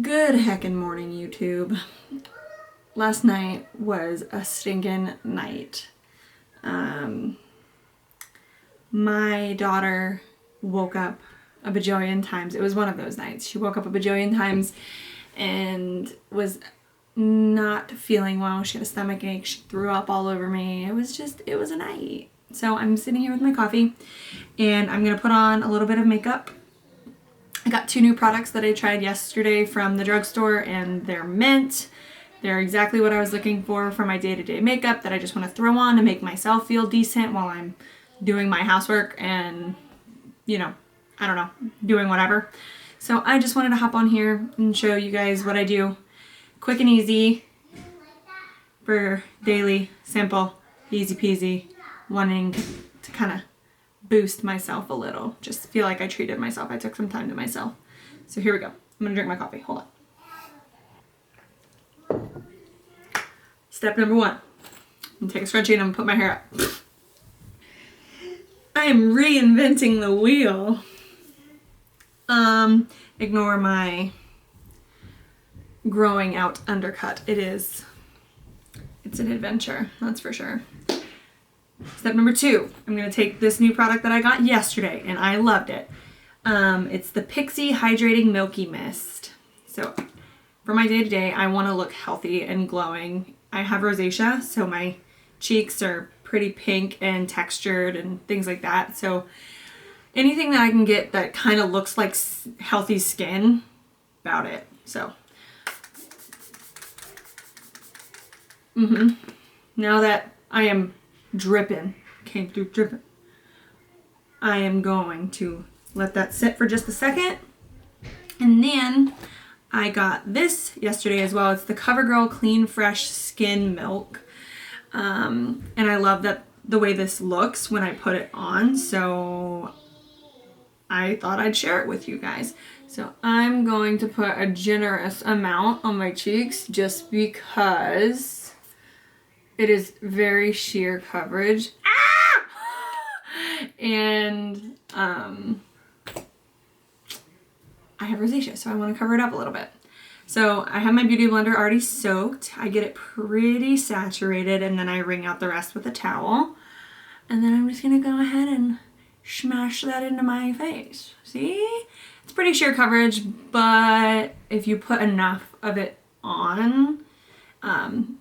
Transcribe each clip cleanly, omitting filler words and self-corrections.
Good heckin' morning, YouTube. Last night was a stinking night. My daughter woke up a bajillion times. It was one of those nights. She woke up a bajillion times and was not feeling well. She had a stomach ache. She threw up all over me. It was a night. So I'm sitting here with my coffee and I'm going to put on a little bit of makeup. I got 2 new products that I tried yesterday from the drugstore and they're mint. They're exactly what I was looking for my day-to-day makeup that I just want to throw on to make myself feel decent while I'm doing my housework and, I don't know, doing whatever. So I just wanted to hop on here and show you guys what I do. Quick and easy for daily, simple, easy peasy, wanting to kind of boost myself a little. Just feel like I treated myself. I took some time to myself. So here we go. I'm gonna drink my coffee. Hold on. Step number 1. I'm gonna take a scrunchie and I'm gonna put my hair up. I am reinventing the wheel. Ignore my growing out undercut. It's an adventure, that's for sure. Step number 2, I'm going to take this new product that I got yesterday, and I loved it. It's the Pixie Hydrating Milky Mist. So for my day-to-day, I want to look healthy and glowing. I have rosacea, so my cheeks are pretty pink and textured and things like that. So anything that I can get that kind of looks like healthy skin, about it. So now that I am came through dripping, I am going to let that sit for just a second. And then I got this yesterday as well. It's the CoverGirl Clean Fresh Skin Milk. And I love that the way this looks when I put it on. So I thought I'd share it with you guys. So I'm going to put a generous amount on my cheeks just because it is very sheer coverage. And I have rosacea, so I want to cover it up a little bit. So I have my beauty blender already soaked. I get it pretty saturated and then I wring out the rest with a towel. And then I'm just going to go ahead and smash that into my face. See? It's pretty sheer coverage, but if you put enough of it on,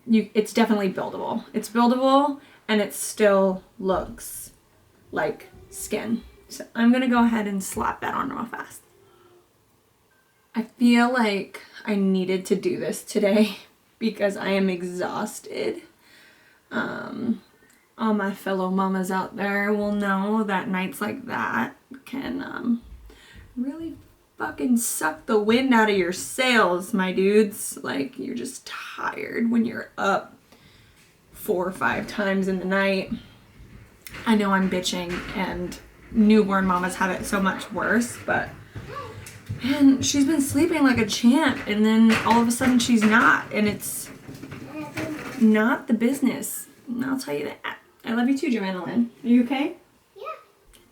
it's definitely buildable. It's buildable and it still looks like skin. So I'm gonna go ahead and slap that on real fast. I feel like I needed to do this today because I am exhausted. All my fellow mamas out there will know that nights like that can really fucking suck the wind out of your sails, my dudes. Like, you're just tired when you're up 4 or 5 times in the night. I know I'm bitching and newborn mamas have it so much worse, but man, she's been sleeping like a champ and then all of a sudden she's not, and it's not the business. And I'll tell you that. I love you too, Joanna Lynn. Are you okay?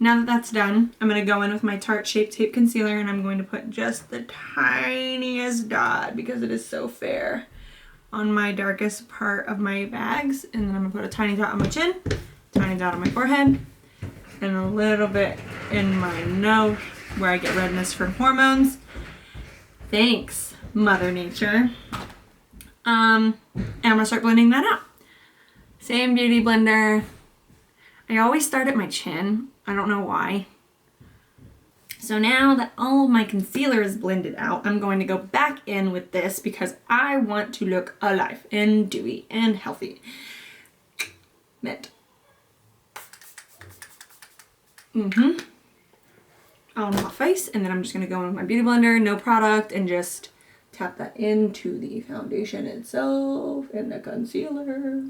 Now that that's done, I'm going to go in with my Tarte Shape Tape Concealer and I'm going to put just the tiniest dot, because it is so fair, on my darkest part of my bags. And then I'm going to put a tiny dot on my chin, tiny dot on my forehead, and a little bit in my nose where I get redness from hormones. Thanks, Mother Nature. And I'm going to start blending that out. Same beauty blender. I always start at my chin. I don't know why. So now that all of my concealer is blended out, I'm going to go back in with this because I want to look alive and dewy and healthy. Mint. On my face, and then I'm just going to go in with my beauty blender, no product, and just tap that into the foundation itself and the concealer.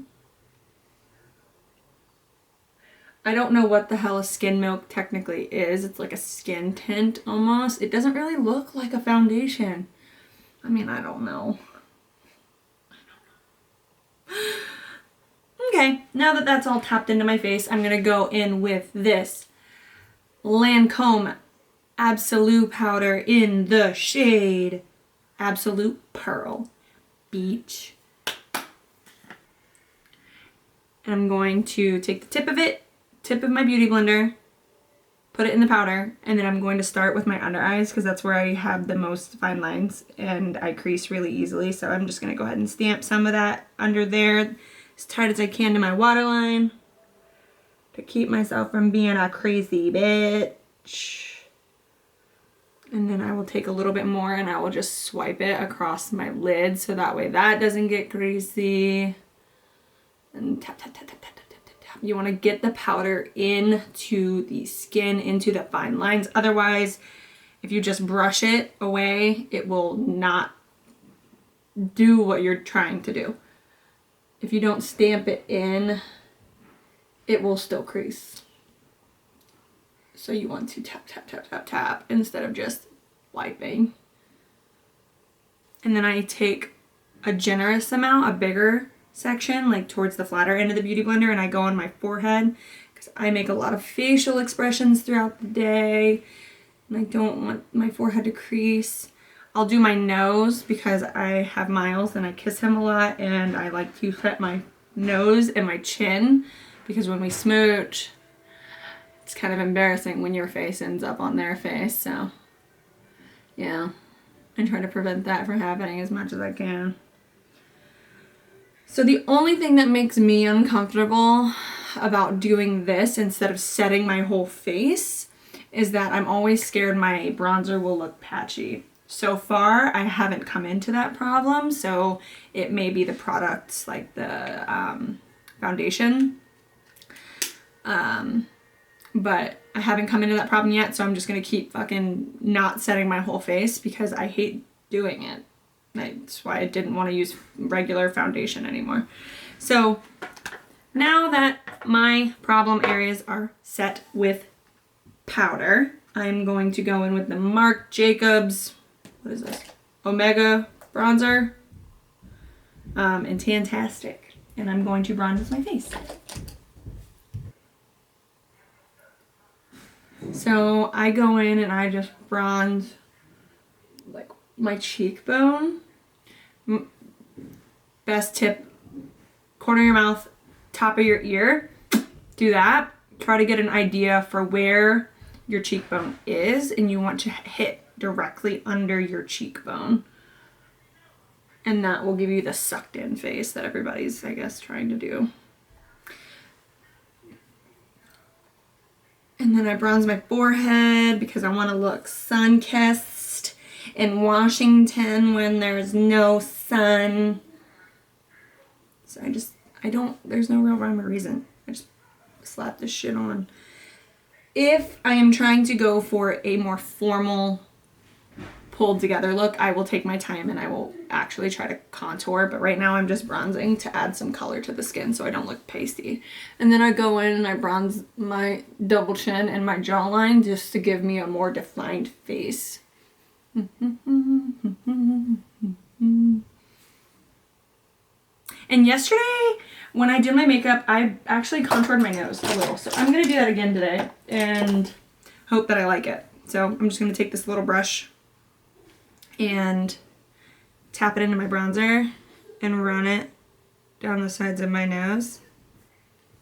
I don't know what the hell a skin milk technically is. It's like a skin tint almost. It doesn't really look like a foundation. I mean, I don't know. Okay, now that that's all tapped into my face, I'm going to go in with this Lancome Absolute powder in the shade Absolute Pearl Beach. And I'm going to take the tip of my Beauty Blender, put it in the powder, and then I'm going to start with my under eyes because that's where I have the most fine lines and I crease really easily. So I'm just going to go ahead and stamp some of that under there as tight as I can to my waterline to keep myself from being a crazy bitch. And then I will take a little bit more and I will just swipe it across my lid so that way that doesn't get greasy. And tap, tap, tap, tap, tap, tap, tap, tap. You want to get the powder into the skin, into the fine lines. Otherwise, if you just brush it away, it will not do what you're trying to do. If you don't stamp it in, it will still crease. So you want to tap, tap, tap, tap, tap instead of just wiping. And then I take a generous amount, a bigger section, like towards the flatter end of the Beauty Blender, and I go on my forehead because I make a lot of facial expressions throughout the day and I don't want my forehead to crease. I'll do my nose because I have Miles and I kiss him a lot and I like to set my nose and my chin because when we smooch, it's kind of embarrassing when your face ends up on their face. So yeah, I try to prevent that from happening as much as I can. So the only thing that makes me uncomfortable about doing this instead of setting my whole face is that I'm always scared my bronzer will look patchy. So far, I haven't come into that problem, so it may be the products like the foundation. But I haven't come into that problem yet, so I'm just going to keep fucking not setting my whole face because I hate doing it. That's why I didn't want to use regular foundation anymore. So now that my problem areas are set with powder, I'm going to go in with the Marc Jacobs, what is this? Omega bronzer in Tantastic. And I'm going to bronze my face. So I go in and I just bronze like my cheekbone. Best tip, corner of your mouth, top of your ear. Do that. Try to get an idea for where your cheekbone is and you want to hit directly under your cheekbone. And that will give you the sucked in face that everybody's, I guess, trying to do. And then I bronze my forehead because I want to look sun-kissed in Washington when there's no sun. So there's no real rhyme or reason. I just slap this shit on. If I am trying to go for a more formal, pulled together look, I will take my time and I will actually try to contour, but right now I'm just bronzing to add some color to the skin so I don't look pasty. And then I go in and I bronze my double chin and my jawline just to give me a more defined face. And yesterday when I did my makeup, I actually contoured my nose a little, so I'm gonna do that again today and hope that I like it. So I'm just gonna take this little brush and tap it into my bronzer and run it down the sides of my nose.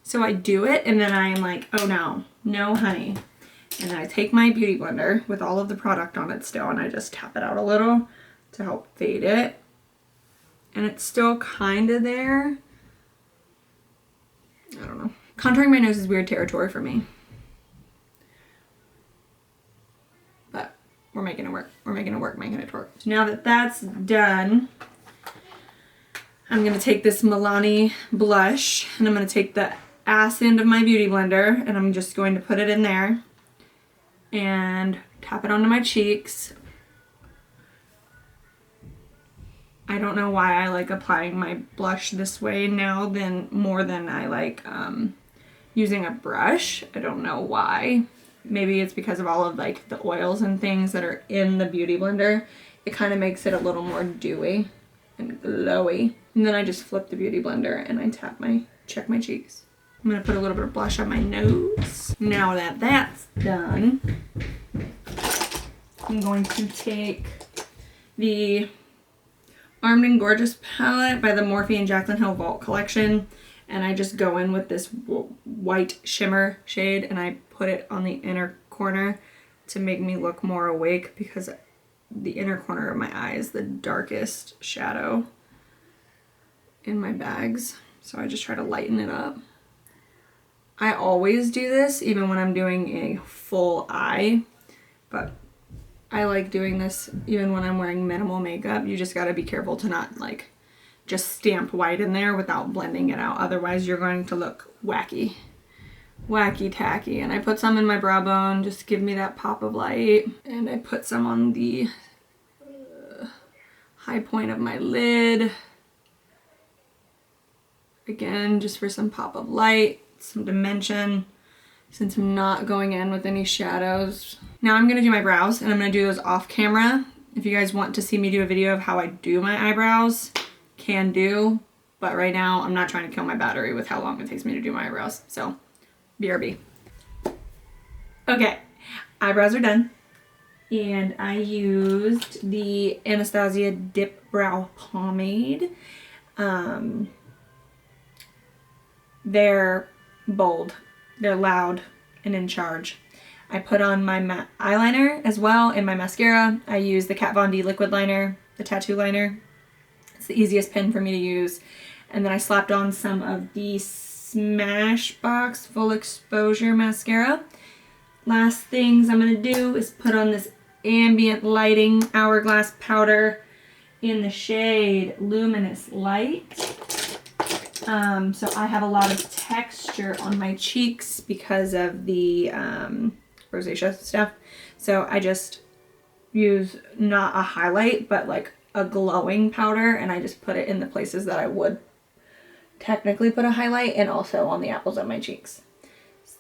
So I do it and then I'm like, oh no honey. And then I take my Beauty Blender with all of the product on it still and I just tap it out a little to help fade it. And it's still kind of there. I don't know. Contouring my nose is weird territory for me. But we're making it work. We're making it work, making it work. So now that that's done, I'm going to take this Milani blush and I'm going to take the ass end of my Beauty Blender and I'm just going to put it in there and tap it onto my cheeks. I don't know why I like applying my blush this way now more than I like using a brush. I don't know why. Maybe it's because of all of like the oils and things that are in the Beauty Blender. It kind of makes it a little more dewy and glowy. And then I just flip the Beauty Blender and I check my cheeks. I'm gonna put a little bit of blush on my nose. Now that that's done, I'm going to take the Armed and Gorgeous palette by the Morphe and Jaclyn Hill Vault collection. And I just go in with this white shimmer shade and I put it on the inner corner to make me look more awake, because the inner corner of my eye is the darkest shadow in my bags. So I just try to lighten it up. I always do this even when I'm doing a full eye, but I like doing this even when I'm wearing minimal makeup. You just gotta be careful to not like just stamp white in there without blending it out. Otherwise you're going to look wacky tacky. And I put some in my brow bone just to give me that pop of light. And I put some on the high point of my lid. Again, just for some pop of light, some dimension, since I'm not going in with any shadows. Now I'm gonna do my brows, and I'm gonna do those off camera. If you guys want to see me do a video of how I do my eyebrows, can do. But right now, I'm not trying to kill my battery with how long it takes me to do my eyebrows. So, BRB. Okay, eyebrows are done. And I used the Anastasia Dip Brow Pomade. They're bold, they're loud, and in charge. I put on my eyeliner as well, and my mascara. I use the Kat Von D liquid liner, the tattoo liner. It's the easiest pen for me to use. And then I slapped on some of the Smashbox Full Exposure mascara. Last things I'm going to do is put on this Ambient Lighting Hourglass powder in the shade Luminous Light. So I have a lot of texture on my cheeks because of the rosacea stuff. So I just use not a highlight, but like a glowing powder, and I just put it in the places that I would technically put a highlight, and also on the apples of my cheeks,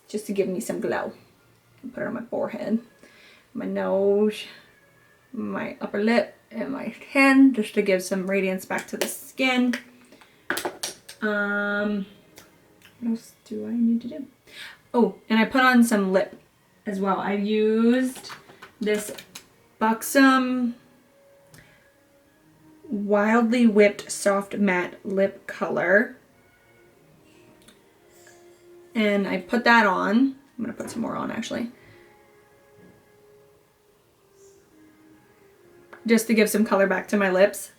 just to give me some glow. Put it on my forehead, my nose, my upper lip, and my chin, just to give some radiance back to the skin. What else do I need to do? Oh, and I put on some lip as well. I used this Buxom Wildly Whipped Soft Matte Lip Color. And I put that on. I'm going to put some more on actually. Just to give some color back to my lips.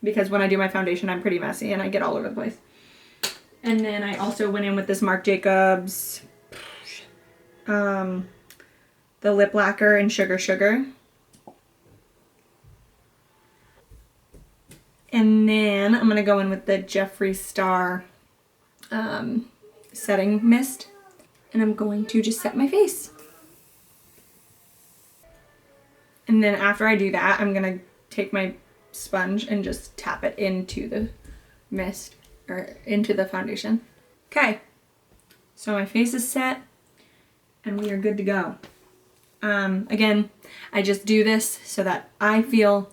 Because when I do my foundation, I'm pretty messy and I get all over the place. And then I also went in with this Marc Jacobs, the lip lacquer in Sugar Sugar. And then I'm going to go in with the Jeffree Star setting mist. And I'm going to just set my face. And then after I do that, I'm going to take my sponge and just tap it into the mist, or into the foundation. Okay, so my face is set and we are good to go. Again, I just do this so that I feel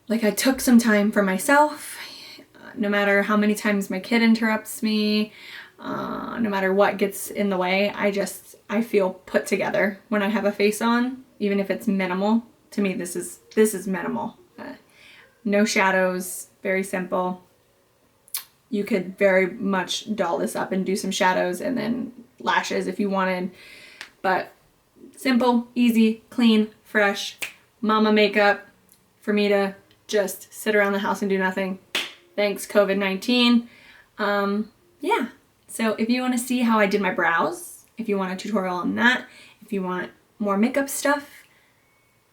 like I took some time for myself, no matter how many times my kid interrupts me, no matter what gets in the way. I feel put together when I have a face on, even if it's minimal. To me, this is minimal. No shadows, very simple. You could very much doll this up and do some shadows and then lashes if you wanted. But simple, easy, clean, fresh, mama makeup for me to just sit around the house and do nothing. Thanks, COVID-19. Yeah, so if you want to see how I did my brows, if you want a tutorial on that, if you want more makeup stuff,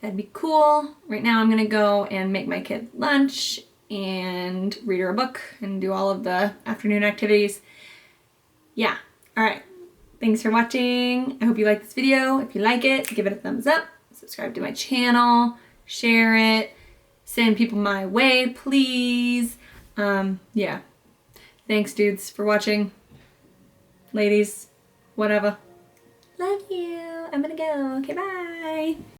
that'd be cool. Right now I'm gonna go and make my kid lunch and read her a book and do all of the afternoon activities. Yeah, all right. Thanks for watching. I hope you like this video. If you like it, give it a thumbs up, subscribe to my channel, share it, send people my way, please. Yeah. Thanks, dudes, for watching. Ladies, whatever. Love you. I'm gonna go. Okay, bye.